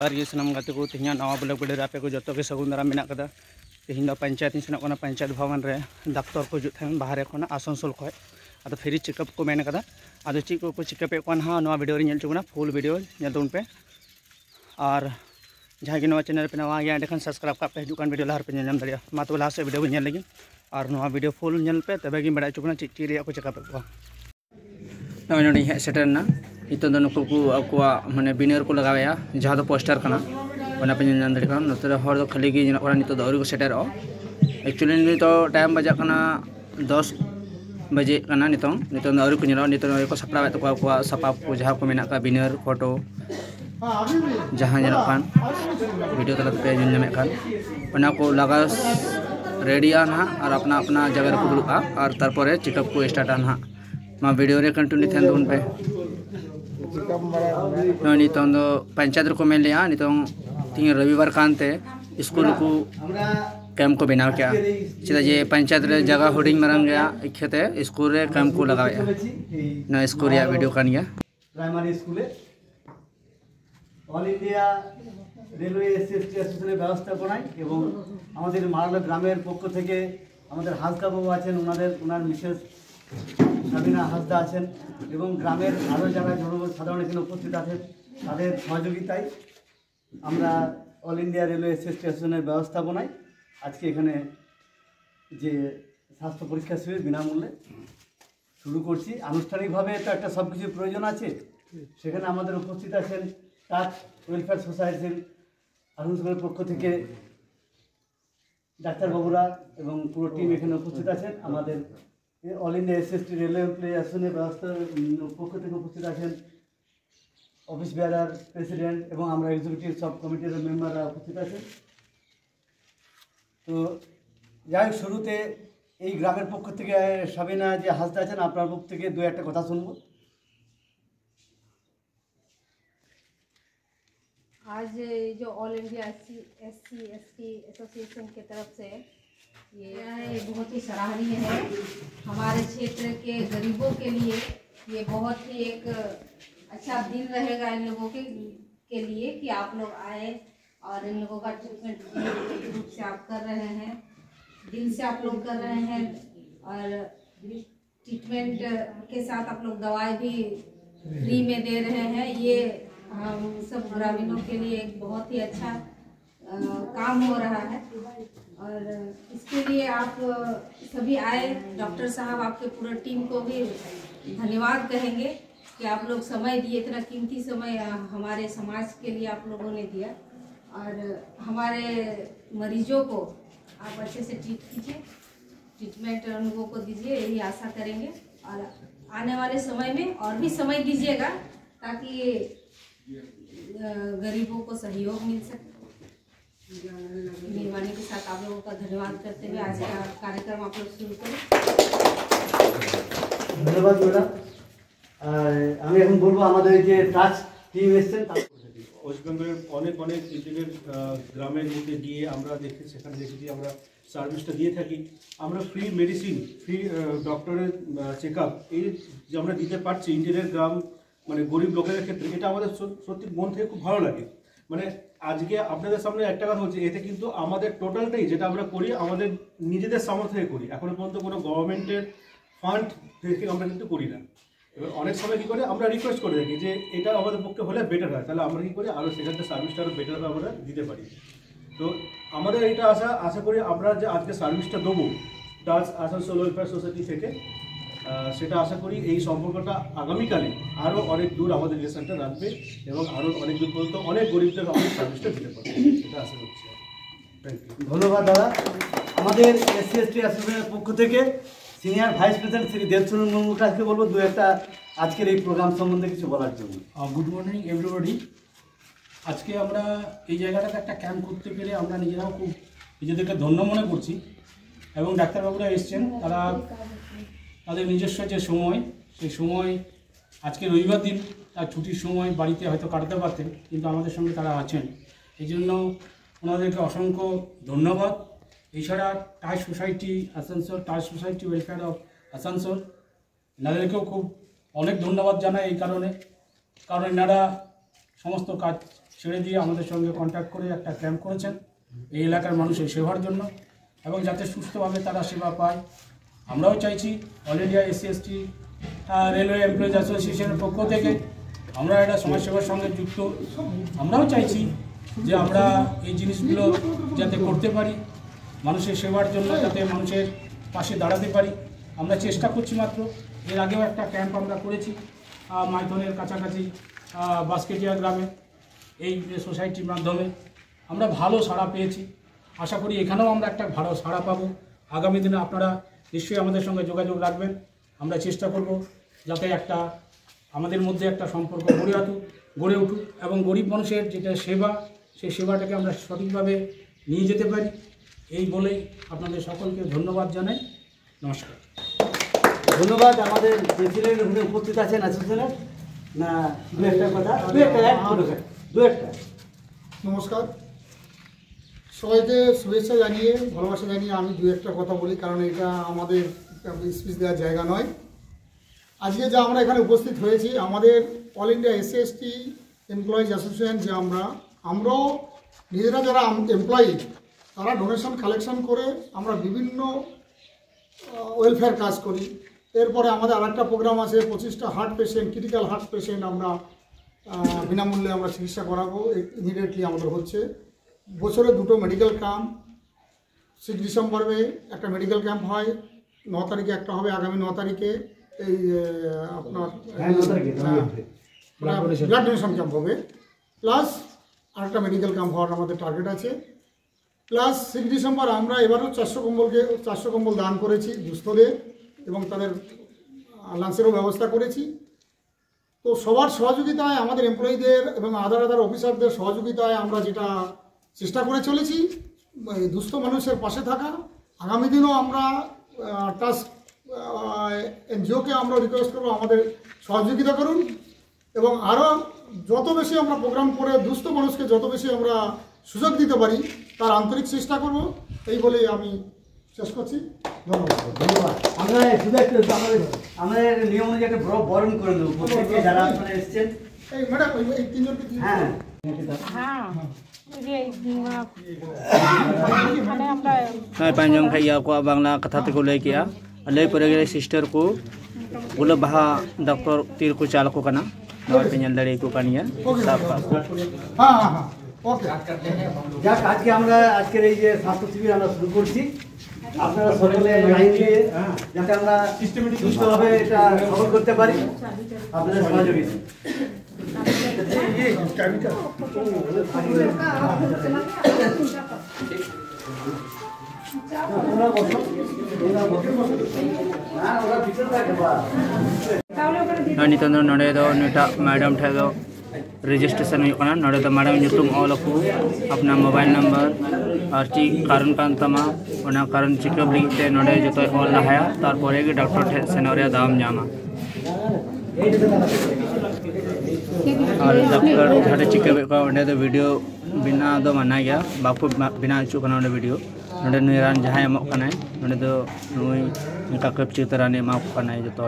और ये सनम गाते को तेना नवा ब्लॉग वीडियो आपे को जो के सगुन दारा मेना कदा तेना पंचायत सेना पंचायत भवन रे डाक्टर को जो बाहर खना आसनसोल खय अब फ्री चेकअप को मेन कदा अब चीज को चेकअप हाँ नवा वीडियो रे चुना फुल वीडियो नल पे और जहाँ कि चैनल पे नवा गया एंड सब्सक्राइब पे हजून वीडियो लहर पे नाम दाड़ा मा तो लास्ट वीडियो को लगी और नवा वीडियो फुल नल पे तबे कि बड़ा चुना चीज चीज को चेकअप को नॉय नोडी हे सेटरना नितो दो नुकु को अकुआ माने बिनर को लगाया जहाँ तो पोस्टर कना ओना पे नाम दाड़ा नोते हर खाली गे जन नितो दौरी को सेटर एक्चुअली नितो टाइम बजा कना 10 बजे कना नितो दौरी को नितो नितो को सपड़ा तो सपा को जहाँ को मेना का बिनर फोटो जहाँ जन वीडियो तला पे नामे खान को लगा रेडिया ना और अपना अपना जगह को दुआ और तारपरे चेकअप को स्टार्ट ना मा वीडियो रे कंटिन्यू थेन दोन पे नितो पंचायत को मेन लिया नितो तीन रविवार कानते स्कूल को कैम्प को बनाव क्या चेदा जे पंचायत रे जगह हुडिंग मारंग गया इखते स्कूल रे कैम्प को लगाया ना स्कूल या वीडियो कान गया primary school all India railway SST एसोसिएशনের ব্যবস্থাপনায় এবং আমাদের মারালা গ্রামের পক্ষ থেকে আমাদের হাসদা বাবু আছেন ওনার মিসেস সাবিনা হাসদা আছেন এবং গ্রামের আরও যারা সাধারণ এখানে উপস্থিত আছেন তাদের সহযোগিতায় আমরা অল ইন্ডিয়া রেলওয়ে এসএসটি এসোসিয়েশনের ব্যবস্থাপনায় আজকে এখানে যে স্বাস্থ্য পরীক্ষা শিবির বিনামূল্যে শুরু করছি। আনুষ্ঠানিকভাবে তো একটা সব কিছুর প্রয়োজন আছে, সেখানে আমাদের উপস্থিত আছেন টাচ ওয়েলফেয়ার সোসাইটির আনুষ্ঠানিক পক্ষ থেকে ডাক্তারবাবুরা এবং পুরো টিম এখানে উপস্থিত আছেন। আমাদের all India SST railway employee অ্যাসোসিয়েশনের ব্যবস্থা পক্ষ থেকে উপস্থিত আছেন অফিস বেয়ারার প্রেসিডেন্ট এবং আমরা এক্সিকিউটিভ সব কমিটির মেম্বাররা উপস্থিত আছেন। তো যাই শুরুতে এই গ্রামের পক্ষ থেকে সাবিনা যে হাসদা আছেন আপনার পক্ষ থেকে দু একটা কথা শুনবো। आज जो all India SC ST association की तरफ से ये बहुत ही सराहनीय है। हमारे क्षेत्र के गरीबों के लिए ये बहुत ही एक अच्छा दिन रहेगा इन लोगों के लिए कि आप लोग आए और इन लोगों का ट्रीटमेंट रूप से आप कर रहे हैं, दिल से आप लोग कर रहे हैं और ट्रीटमेंट के साथ आप लोग दवाई भी फ्री में दे रहे हैं। ये हम सब ग्रामीणों के लिए एक बहुत ही अच्छा काम हो रहा है और इसके लिए आप सभी आए। डॉक्टर साहब आपके पूरा टीम को भी धन्यवाद कहेंगे कि आप लोग समय दिए, इतना कीमती समय हमारे समाज के लिए आप लोगों ने दिया और हमारे मरीजों को आप अच्छे से ट्रीट कीजिए, ट्रीटमेंट उन लोगों को दीजिए, यही आशा करेंगे और आने वाले समय में और भी समय दीजिएगा ताकि गरीबों को सहयोग मिल सके। मेहरबानी के साथ आप लोगों का धन्यवाद करते हुए आज का कार्यक्रम आप लोग शुरू करें। धन्यवाद मैडम। আমি এখন বলবো আমাদের যে টাচ টিম এসেছেন ওয়েস্ট বেঙ্গলের অনেক ইন্টারনেট গ্রামের মধ্যে গিয়ে আমরা সেখানে দেখেছি আমরা সার্ভিসটা দিয়ে থাকি। আমরা ফ্রি মেডিসিন, ফ্রি ডক্টরের চেকআপ এই যে আমরা দিতে পারছি ইন্টারনেট গ্রাম মানে গরিব লোকের ক্ষেত্রে, এটা আমাদের সত্যি মন থেকে খুব ভালো লাগে। মানে আজকে আপনাদের সামনে একটা কথা হচ্ছে, এতে কিন্তু আমাদের টোটালটাই যেটা আমরা করি আমাদের নিজেদের সামর্থ্য থেকে করি, এখনো পর্যন্ত কোনো গভর্নমেন্টের ফান্ড থেকে আমরা কিন্তু করি না। এবার অনেক সময় কী করে আমরা রিকোয়েস্ট করে থাকি যে এটা আমাদের পক্ষে হলে বেটার হয়, তাহলে আমরা কী করি আরও সেখানটা সার্ভিসটা আরও বেটার আমরা দিতে পারি। তো আমাদের এটা আশা করি আমরা যে আজকে সার্ভিসটা দেবো টাচ আসানসোল ওয়েলফেয়ার সোসাইটি থেকে, সেটা আশা করি এই সম্পর্কটা আগামীকালে আরও অনেক দূর আমাদের রিলেশনটা রাখবে এবং আরও অনেক দূর পর্যন্ত অনেক গরিবদের আমাদের সার্ভিসটা দিতে পারবে, এটা আশা করছি। Thank you. ধন্যবাদ দাদা। আমাদের এসসি এসটি অ্যাসোসিয়েশনের পক্ষ থেকে senior vice president Shri Debsundar মুর্মুকে আজকে বলবো দু একটা আজকের এই প্রোগ্রাম সম্বন্ধে কিছু বলার জন্য। Good morning everybody. আজকে আমরা এই জায়গাটাতে একটা ক্যাম্প করতে পেরে আমরা নিজেরাও খুব নিজেদেরকে ধন্য মনে করছি এবং ডাক্তারবাবুরা এসছেন, তারা তাদের নিজস্ব যে সময় সেই সময় আজকে রবিবার দিন তার ছুটির সময় বাড়িতে হয়তো কাটাতে পারতেন, কিন্তু আমাদের সঙ্গে তারা আছেন, এই জন্য ওনাদেরকে অসংখ্য ধন্যবাদ। এছাড়া touch society Asansol, touch society welfare of Asansol, এনাদেরকেও খুব অনেক ধন্যবাদ জানাই এই কারণে, কারণ এনারা সমস্ত কাজ ছেড়ে দিয়ে আমাদের সঙ্গে কন্ট্যাক্ট করে একটা ক্যাম্প করেছেন এই এলাকার মানুষের সেবার জন্য এবং যাতে সুস্থভাবে তারা সেবা পায়। আমরাও চাইছি all India SC/ST railway employees অ্যাসোসিয়েশনের পক্ষ থেকে আমরা এটা সমাজসেবার সঙ্গে যুক্ত। আমরাও চাইছি যে আমরা এই জিনিসগুলো যাতে করতে পারি, মানুষের সেবার জন্য যাতে মানুষের পাশে দাঁড়াতে পারি। আমরা চেষ্টা করছি মাত্র। এর আগেও একটা ক্যাম্প আমরা করেছি মাইথনের কাছাকাছি বাস্কেটিয়া গ্রামে এই সোসাইটির মাধ্যমে। আমরা ভালো সাড়া পেয়েছি। আশা করি এখানেও আমরা একটা ভালো সাড়া পাবো। আগামী দিনে আপনারা নিশ্চয়ই আমাদের সঙ্গে যোগাযোগ রাখবেন। আমরা চেষ্টা করব যাতে একটা আমাদের মধ্যে একটা সম্পর্ক গড়ে উঠুক এবং গরিব মানুষের যেটা সেবা সেই সেবাটাকে আমরা সঠিকভাবে নিয়ে যেতে পারি। এই বলেই আপনাদের সকলকে ধন্যবাদ জানাই। নমস্কার। ধন্যবাদ। আমাদের প্রেসিডেন্ট উনি উপস্থিত আছেন অ্যাসোসিয়েশনের, না দু একটা কথা দু একটা। নমস্কার, সবাইকে শুভেচ্ছা জানিয়ে ভালোবাসা জানিয়ে আমি দু একটা কথা বলি, কারণ এটা আমাদের স্পিচ দেওয়ার জায়গা নয়। আজকে যা আমরা এখানে উপস্থিত হয়েছি, আমাদের all India SC/ST employees association যে আমরাও নিজেরা যারা এমপ্লয়ি তারা ডোনেশন কালেকশন করে আমরা বিভিন্ন ওয়েলফেয়ার কাজ করি। এরপরে আমাদের আরেকটা প্রোগ্রাম আছে, 25টা heart patient, critical heart patient আমরা বিনামূল্যে আমরা চিকিৎসা করাবো। ইমিডিয়েটলি আমাদের হচ্ছে বছরে 2টো মেডিকেল ক্যাম্প। 6 ডিসেম্বরে একটা মেডিকেল ক্যাম্প হয়, 9 তারিখে একটা হবে, আগামী 9 তারিখে এই আপনার ব্লাড ডোনেশন ক্যাম্প হবে, প্লাস আরেকটা মেডিকেল ক্যাম্প হওয়ার আমাদের টার্গেট আছে। প্লাস 6 ডিসেম্বর আমরা এবারও 400 কম্বল দান করেছি দুস্থদের এবং তাদের লাঞ্চেরও ব্যবস্থা করেছি। তো সবার সহযোগিতায়, আমাদের এমপ্লয়ীদের এবং আদার অফিসারদের সহযোগিতায় আমরা যেটা চেষ্টা করে চলেছি দুস্থ মানুষের পাশে থাকা। আগামী দিনও আমরা টাস্ক এনজিওকে আমরা রিকোয়েস্ট করবো আমাদের সহযোগিতা করুন এবং আরও যত বেশি আমরা প্রোগ্রাম করে দুস্থ মানুষকে যত বেশি আমরা সুযোগ দিতে পারি তার আন্তরিক চেষ্টা করব। এই বলেই আমি শেষ করছি। ধন্যবাদ। আমরা শুধু একটু আমাদের নিয়ম অনুযায়ী একটা বরণ করে দেবো প্রত্যেকে যারা আপনারা এসছেন। এই ম্যাডাম এই তিনজনকে হ্যাঁ panjang kaya ko bangla katha te ko lay kiya lay pore gele sister ko gulo baha doctor tir ko chal ko kana naw penyal dare ko kaniya sabka হ্যাঁ হ্যাঁ হ্যাঁ ওকে। যাক, আজকে আমরা আজকের এই যে স্বাস্থ্য শিবির আমরা শুরু করছি, আপনারা সকলে লাইন দিয়ে যাতে আমরা সুস্থভাবে এটা সফল করতে পারি আপনাদের সহযোগিতা। नितन नड़े दो निटा मैडम ठे दो रजिस्ट्रेशन होना नड़े दो मैडम ᱧᱩᱛᱩᱢ ऑल को अपना मोबाइल नंबर और ची कारण कान तमा ओना कारण चेकअप लिख ते नड़े जतो ऑल लहाया तार परे के डॉक्टर ठे सेनोरिया दाम जामा और डॉक्टर ठे चेकअप का ओंडे दो वीडियो बिना दो मना गया बापू बिना अचु कना ओंडे वीडियो नड़े नुरान जहां एमक कनाय नड़े दो नुई इनका कप चितराने मा कनाय जतो